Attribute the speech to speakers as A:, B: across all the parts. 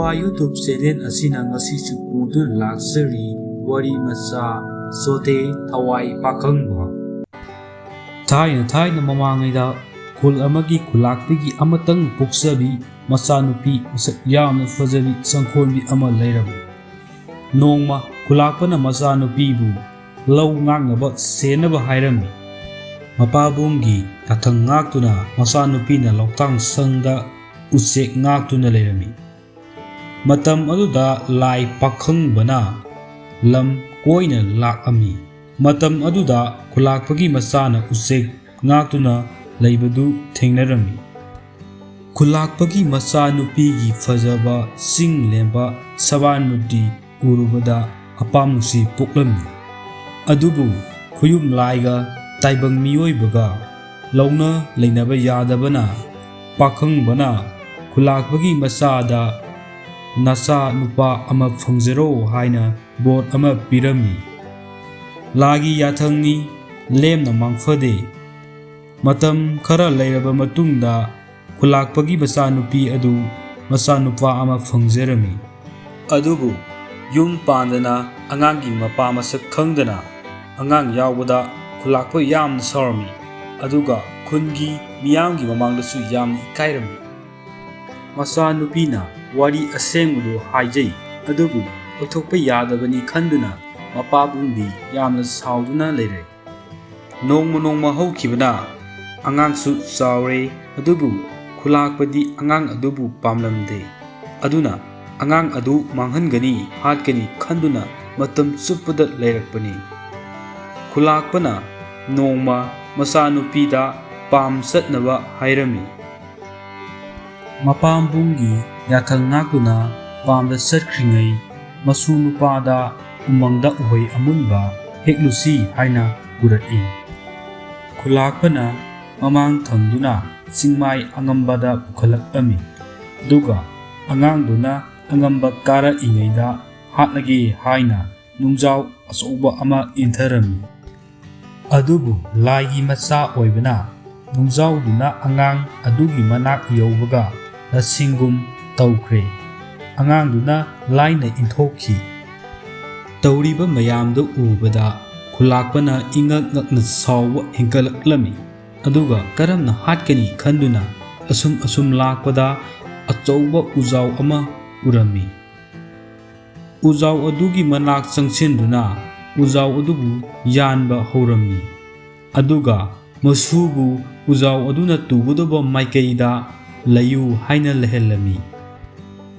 A: ꯂꯕꯥ YouTube channel ꯑꯁꯤꯅ ꯉꯁꯤꯁꯨ ꯄꯨꯗꯨꯅ ꯂꯥꯛꯆꯔꯤ ꯋꯥꯔꯤ ꯃꯆꯥ ꯆꯣꯊꯦ ꯊꯋꯥꯏ ꯄꯥꯈꯪꯕ꯫ ꯊꯥꯏꯅ ꯃꯃꯥꯡꯉꯩꯗ ꯈꯨꯜ ꯑꯃꯒꯤ ꯈꯨꯜꯂꯥꯛꯄꯤꯒꯤ ꯑꯃꯇꯪ ꯄꯣꯛꯆꯕꯤ ꯃꯆꯥꯅꯨꯄꯤ ꯃꯁꯛ ꯌꯥꯝꯅ ꯐꯖꯕꯤ ꯆꯪꯈꯣꯟꯕꯤ ꯑꯃ ꯂꯩꯔꯝꯃꯤ꯫ ꯅꯣꯡꯃ ꯈꯨꯜꯂꯥꯛꯄꯅ ꯃꯆꯥꯅꯨꯄꯤꯕꯨ ꯂꯧ ꯉꯥꯛꯅꯕ ꯁꯦꯟꯅꯕ ꯍꯥꯏꯔꯝꯃꯤ꯫ ꯃꯄꯥꯕꯨꯡꯒꯤ ꯌꯥꯊꯪ ꯉꯥꯛꯇꯨꯅ ꯃꯆꯥꯅꯨꯄꯤꯅ ꯂꯧꯇꯥꯡ ꯁꯪꯗ ꯎꯆꯦꯛ ꯉꯥꯛꯇꯨꯅ ꯂꯩꯔꯝꯃꯤ꯫ ꯃꯇꯝ ꯑꯗꯨꯗ ꯂꯥꯏ ꯄꯥꯈꯪꯕꯅ ꯂꯝ ꯀꯣꯏꯅ ꯂꯥꯛꯑꯝꯃꯤ꯫ ꯃꯇꯝ ꯑꯗꯨꯗ ꯈꯨꯜꯂꯥꯛꯄꯒꯤ ꯃꯆꯥꯅ ꯎꯆꯦꯛ ꯉꯥꯛꯇꯨꯅ ꯂꯩꯕꯗꯨ ꯊꯦꯡꯅꯔꯝꯃꯤ꯫ ꯈꯨꯜꯂꯥꯛꯄꯒꯤ ꯃꯆꯥꯅꯨꯄꯤꯒꯤ ꯐꯖꯕ ꯆꯤꯡ ꯂꯦꯝꯕ ꯁꯕꯥꯟꯃꯨꯔꯇꯤ ꯎꯔꯨꯕꯗ ꯑꯄꯥꯝ ꯅꯨꯡꯁꯤ ꯄꯣꯛꯂꯝꯃꯤ꯫ ꯑꯗꯨꯕꯨ ꯈꯨꯌꯨꯝ ꯂꯥꯏꯒ ꯇꯥꯏꯕꯪ ꯃꯤꯑꯣꯏꯕꯒ ꯂꯧꯅ ꯂꯩꯅꯕ ꯌꯥꯗꯕꯅ ꯄꯥꯈꯪꯕꯅ ꯈꯨꯜꯂꯥꯛꯄꯒꯤ ꯃꯆꯥꯗ ꯅꯆꯥ ꯅꯨꯄꯥ ꯑꯃ ꯐꯪꯖꯔꯣ ꯍꯥꯏꯅ ꯕꯣꯔ ꯑꯃ ꯄꯤꯔꯝꯃꯤ꯫ ꯂꯥꯏꯒꯤ ꯌꯥꯊꯪꯅꯤ ꯂꯦꯝꯅ ꯃꯥꯡꯐꯗꯦ꯫ ꯃꯇꯝ ꯈꯔ ꯂꯩꯔꯕ ꯃꯇꯨꯡꯗ ꯈꯨꯜꯂꯥꯛꯄꯒꯤ ꯃꯆꯥꯅꯨꯄꯤ ꯑꯗꯨ ꯃꯆꯥꯅꯨꯄꯥ ꯑꯃ ꯐꯪꯖꯔꯝꯃꯤ꯫ ꯑꯗꯨꯕꯨ ꯌꯨꯝ ꯄꯥꯟꯗꯅ ꯑꯉꯥꯡꯒꯤ ꯃꯄꯥ ꯃꯁꯛ ꯈꯪꯗꯅ ꯑꯉꯥꯡ ꯌꯥꯎꯕꯗ ꯈꯨꯜꯂꯥꯛꯄ ꯌꯥꯝꯅ ꯁꯥꯎꯔꯝꯃꯤ꯫ ꯑꯗꯨꯒ ꯈꯨꯟꯒꯤ ꯃꯤꯌꯥꯝꯒꯤ ꯃꯃꯥꯡꯗꯁꯨ ꯌꯥꯝꯅ ꯏꯀꯥꯏꯔꯝꯃꯤ꯫ ꯃꯆꯥꯅꯨꯄꯤꯅ ꯋꯥꯔꯤ ꯑꯁꯦꯡꯕꯗꯨ ꯍꯥꯏꯖꯩ ꯑꯗꯨꯕꯨ ꯑꯣꯏꯊꯣꯛꯄ ꯌꯥꯗꯕꯅꯤ ꯈꯟꯗꯨꯅ ꯃꯄꯥꯕꯨꯡꯗꯤ ꯌꯥꯝꯅ ꯁꯥꯎꯗꯨꯅ ꯂꯩꯔꯦ꯫ ꯅꯣꯡꯃ ꯍꯧꯈꯤꯕꯅ ꯑꯉꯥꯡꯁꯨ ꯆꯥꯎꯔꯦ ꯑꯗꯨꯕꯨ ꯈꯨꯜꯂꯥꯛꯄꯗꯤ ꯑꯉꯥꯡ ꯑꯗꯨꯕꯨ ꯄꯥꯝꯂꯝꯗꯦ꯫ ꯑꯗꯨꯅ ꯑꯉꯥꯡ ꯑꯗꯨ ꯃꯥꯡꯍꯟꯒꯅꯤ ꯍꯥꯠꯀꯅꯤ ꯈꯟꯗꯨꯅ ꯃꯇꯝ ꯆꯨꯞꯄꯗ ꯂꯩꯔꯛꯄꯅꯤ꯫ ꯈꯨꯜꯂꯥꯛꯄꯅ ꯅꯣꯡꯃ ꯃꯆꯥꯅꯨꯄꯤꯗ ꯄꯥꯝ ꯆꯠꯅꯕ ꯍꯥꯏꯔꯝꯃꯤ꯫ ꯃꯄꯥꯕꯨꯡꯒꯤ ꯌꯥꯊꯪ ꯉꯥꯛꯇꯨꯅ ꯄꯥꯝꯗ ꯆꯠꯈ꯭ꯔꯤꯉꯩ ꯃꯁꯨ ꯅꯨꯄꯥꯗ ꯎꯃꯪꯗ ꯎꯍꯩ ꯑꯃꯨꯟꯕ ꯍꯦꯛꯂꯨꯁꯤ ꯍꯥꯏꯅ ꯄꯨꯔꯛꯏ꯫ ꯈꯨꯜꯂꯥꯛꯄꯅ ꯃꯃꯥꯡ ꯊꯪꯗꯨꯅ ꯆꯤꯡꯃꯥꯏ ꯑꯉꯝꯕꯗ ꯄꯨꯈꯠꯂꯛꯑꯝꯃꯤ꯫ ꯑꯗꯨꯒ ꯑꯉꯥꯡꯗꯨꯅ ꯑꯉꯝꯕ ꯀꯥꯔꯛꯏꯉꯩꯗ ꯍꯥꯠꯂꯒꯦ ꯍꯥꯏꯅ ꯅꯨꯡꯖꯥꯎ ꯑꯆꯧꯕ ꯑꯃ ꯏꯟꯊꯔꯝꯃꯤ꯫ ꯑꯗꯨꯕꯨ ꯂꯥꯏꯒꯤ ꯃꯆꯥ ꯑꯣꯏꯕꯅ ꯅꯨꯡꯖꯥꯎꯗꯨꯅ ꯑꯉꯥꯡ ꯑꯗꯨꯒꯤ ꯃꯅꯥꯛ ꯌꯧꯕꯒ ꯂꯁꯤꯡꯒꯨꯝ ꯇꯧꯈ꯭ꯔꯦ꯫ ꯑꯉꯥꯡꯗꯨꯅ ꯂꯥꯏꯅ ꯏꯟꯊꯣꯛꯈꯤ꯫ ꯇꯧꯔꯤꯕ ꯃꯌꯥꯝꯗꯨ ꯎꯕꯗ ꯈꯨꯜꯂꯥꯛꯄꯅ ꯏꯉꯛ ꯉꯛꯅ ꯁꯥꯎꯕ ꯍꯦꯟꯒꯠꯂꯛꯂꯝꯃꯤ꯫ ꯑꯗꯨꯒ ꯀꯔꯝꯅ ꯍꯥꯠꯀꯅꯤ ꯈꯟꯗꯨꯅ ꯑꯁꯨꯝ ꯂꯥꯛꯄꯗ ꯑꯆꯧꯕ ꯎꯖꯥꯎ ꯑꯃ ꯎꯔꯝꯃꯤ꯫ ꯎꯖꯥꯎ ꯑꯗꯨꯒꯤ ꯃꯅꯥꯛ ꯆꯪꯁꯤꯟꯗꯨꯅ ꯎꯖꯥꯎ ꯑꯗꯨꯕꯨ ꯌꯥꯟꯕ ꯍꯧꯔꯝꯃꯤ꯫ ꯑꯗꯨꯒ ꯃꯁꯨꯕꯨ ꯎꯖꯥꯎ ꯑꯗꯨꯅ ꯇꯨꯒꯗꯕ ꯃꯥꯏꯀꯩꯗ ꯂꯩꯌꯨ ꯍꯥꯏꯅ ꯂꯩꯍꯜꯂꯝꯃꯤ꯫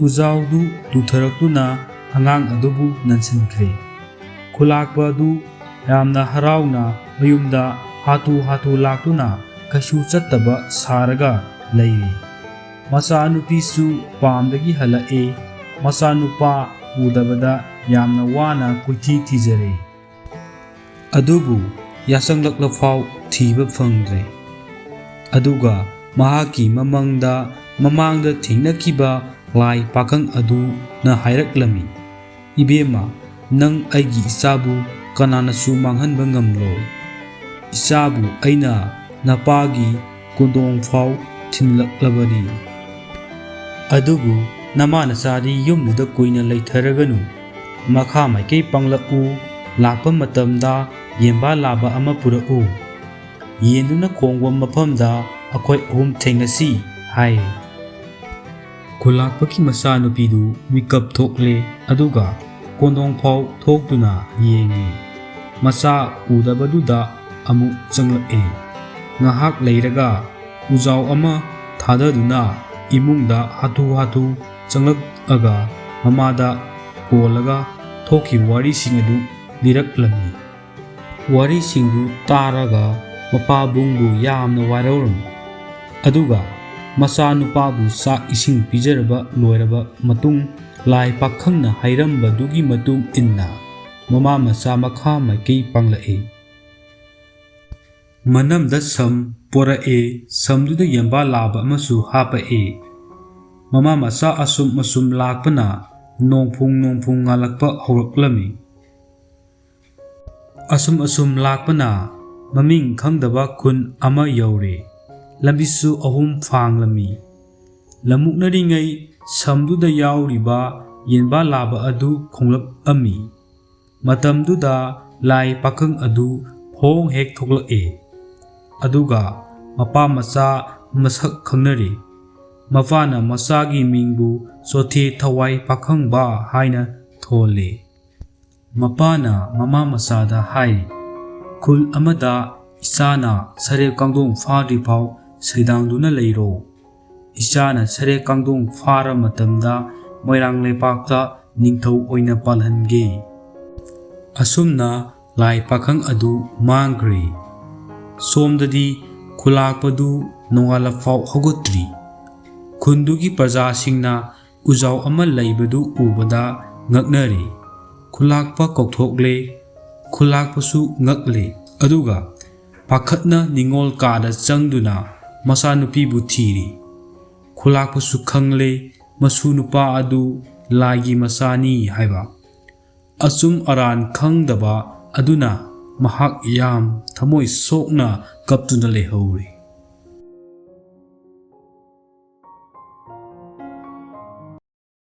A: ꯎꯖꯥꯎꯗꯨ ꯇꯨꯊꯔꯛꯇꯨꯅ ꯑꯉꯥꯡ ꯑꯗꯨꯕꯨ ꯅꯟꯁꯤꯟꯈ꯭ꯔꯦ꯫ ꯈꯨꯜꯂꯥꯛꯄ ꯑꯗꯨ ꯌꯥꯝꯅ ꯍꯔꯥꯎꯅ ꯃꯌꯨꯝꯗ ꯍꯥꯊꯨ ꯂꯥꯛꯇꯨꯅ ꯀꯩꯁꯨ ꯆꯠꯇꯕ ꯁꯥꯔꯒ ꯂꯩꯔꯦ꯫ ꯃꯆꯥꯅꯨꯄꯤꯁꯨ ꯄꯥꯝꯗꯒꯤ ꯍꯜꯂꯛꯑꯦ꯫ ꯃꯆꯥꯅꯨꯄꯥ ꯎꯗꯕꯗ ꯌꯥꯝꯅ ꯋꯥꯅ ꯀꯣꯏꯊꯤ ꯊꯤꯖꯔꯦ꯫ ꯑꯗꯨꯕꯨ ꯌꯥꯆꯪꯂꯛꯂꯐꯥꯎ ꯊꯤꯕ ꯐꯪꯗ꯭ꯔꯦ꯫ ꯑꯗꯨꯒ ꯃꯍꯥꯛꯀꯤ ꯃꯃꯥꯡꯗ ꯊꯦꯡꯅꯈꯤꯕ ꯂꯥꯏ ꯄꯥꯈꯪ ꯑꯗꯨꯅ ꯍꯥꯏꯔꯛꯂꯝꯃꯤ, "ꯏꯕꯦꯝꯃ, ꯅꯪ ꯑꯩꯒꯤ ꯏꯆꯥꯕꯨ ꯀꯅꯥꯅꯁꯨ ꯃꯥꯡꯍꯟꯕ ꯉꯝꯂꯣꯏ꯫ ꯏꯆꯥꯕꯨ ꯑꯩꯅ ꯅꯄꯥꯒꯤ ꯀꯣꯟꯗꯣꯡꯐꯥꯎ ꯊꯤꯟꯂꯛꯂꯕꯅꯤ꯫ ꯑꯗꯨꯕꯨ ꯅꯃꯥ ꯅꯆꯥꯗꯤ ꯌꯨꯝꯗꯨꯗ ꯀꯨꯏꯅ ꯂꯩꯊꯔꯒꯅꯨ꯫ ꯃꯈꯥ ꯃꯥꯏꯀꯩ ꯄꯥꯡꯂꯛꯎ꯫ ꯂꯥꯛꯄ ꯃꯇꯝꯗ ꯌꯦꯟꯕꯥ ꯂꯥꯕ ꯑꯃ ꯄꯨꯔꯛꯎ꯫ ꯌꯦꯟꯗꯨꯅ ꯈꯣꯡꯕ ꯃꯐꯝꯗ ꯑꯩꯈꯣꯏ ꯑꯍꯨꯝ ꯊꯦꯡꯅꯁꯤ" ꯍꯥꯏꯔꯦ꯫ ꯈꯨꯜꯂꯥꯛꯄꯒꯤ ꯃꯆꯥꯅꯨꯄꯤꯗꯨ ꯃꯤꯀꯞ ꯊꯣꯛꯂꯦ ꯑꯗꯨꯒ ꯀꯣꯟꯗꯣꯡꯐꯥꯎ ꯊꯣꯛꯇꯨꯅ ꯌꯦꯡꯉꯦ꯫ ꯃꯆꯥ ꯎꯗꯕꯗꯨꯗ ꯑꯃꯨꯛ ꯆꯪꯂꯛꯑꯦ꯫ ꯉꯥꯏꯍꯥꯛ ꯂꯩꯔꯒ ꯎꯖꯥꯎ ꯑꯃ ꯊꯥꯗꯗꯨꯅ ꯏꯃꯨꯡꯗ ꯍꯥꯊꯨ ꯆꯪꯂꯛꯑꯒ ꯃꯃꯥꯗ ꯀꯣꯜꯂꯒ ꯊꯣꯛꯈꯤꯕ ꯋꯥꯔꯤꯁꯤꯡ ꯑꯗꯨ ꯂꯤꯔꯛꯂꯝꯃꯤ꯫ ꯋꯥꯔꯤꯁꯤꯡꯗꯨ ꯇꯥꯔꯒ ꯃꯄꯥꯕꯨꯡꯕꯨ ꯌꯥꯝꯅ ꯋꯥꯔꯧꯔꯝꯃꯤ꯫ ꯑꯗꯨꯒ ꯃꯆꯥꯅꯨꯄꯥꯕꯨ ꯆꯥꯛ ꯏꯁꯤꯡ ꯄꯤꯖꯔꯕ ꯂꯣꯏꯔꯕ ꯃꯇꯨꯡ ꯂꯥꯏ ꯄꯥꯈꯪꯅ ꯍꯥꯏꯔꯝꯕꯗꯨꯒꯤ ꯃꯇꯨꯡ ꯏꯟꯅ ꯃꯃꯥ ꯃꯆꯥ ꯃꯈꯥ ꯃꯥꯏꯀꯩ ꯄꯥꯡꯂꯛꯑꯦ꯫ ꯃꯅꯝꯗ ꯁꯝ ꯄꯣꯔꯛꯑꯦ꯫ ꯁꯝꯗꯨꯗ ꯌꯦꯟꯕꯥ ꯂꯥꯕ ꯑꯃꯁꯨ ꯍꯥꯞꯄꯛꯑꯦ꯫ ꯃꯃꯥ ꯃꯆꯥ ꯑꯁꯨꯝ ꯂꯥꯛꯄꯅ ꯅꯣꯡꯐꯨꯡ ꯉꯥꯜꯂꯛꯄ ꯍꯧꯔꯛꯂꯝꯃꯤ꯫ ꯑꯁꯨꯝ ꯂꯥꯛꯄꯅ ꯃꯃꯤꯡ ꯈꯪꯗꯕ ꯈꯨꯟ ꯑꯃ ꯌꯧꯔꯦ꯫ ꯂꯝꯕꯤꯁꯨ 3 ꯐꯥꯡꯂꯝꯃꯤ꯫ ꯂꯝꯃꯨꯛꯅꯔꯤꯉꯩ samduda yauriba yenba laba adu khonglap ami matamduda lai pakhang adu phong hek thoklak aduga mapa macha masak khangnari mapana masagi mingbu Chothe thangwai pakhangba haina thole mapana mama masada hai khul amada isana sare kangdong fari phau saidangduna leiro isana sare kangdong fara matamda moirang lepakta ningthau oina palhange asumna lai pakhang adu mangre somdadi khulakpadu nongala phau hogotri khundugi praja singna ujau ama leibadu ubada ngaknari khulakpa kokthokle khulakpasu ngakle aduga pakhatna ningol kada changduna masa nupi bu thiri khulakpasu khangle masu nupa adu laigi masani haiba asum aran khangdaba aduna mahak yam thamoi sokna kaptuna lehori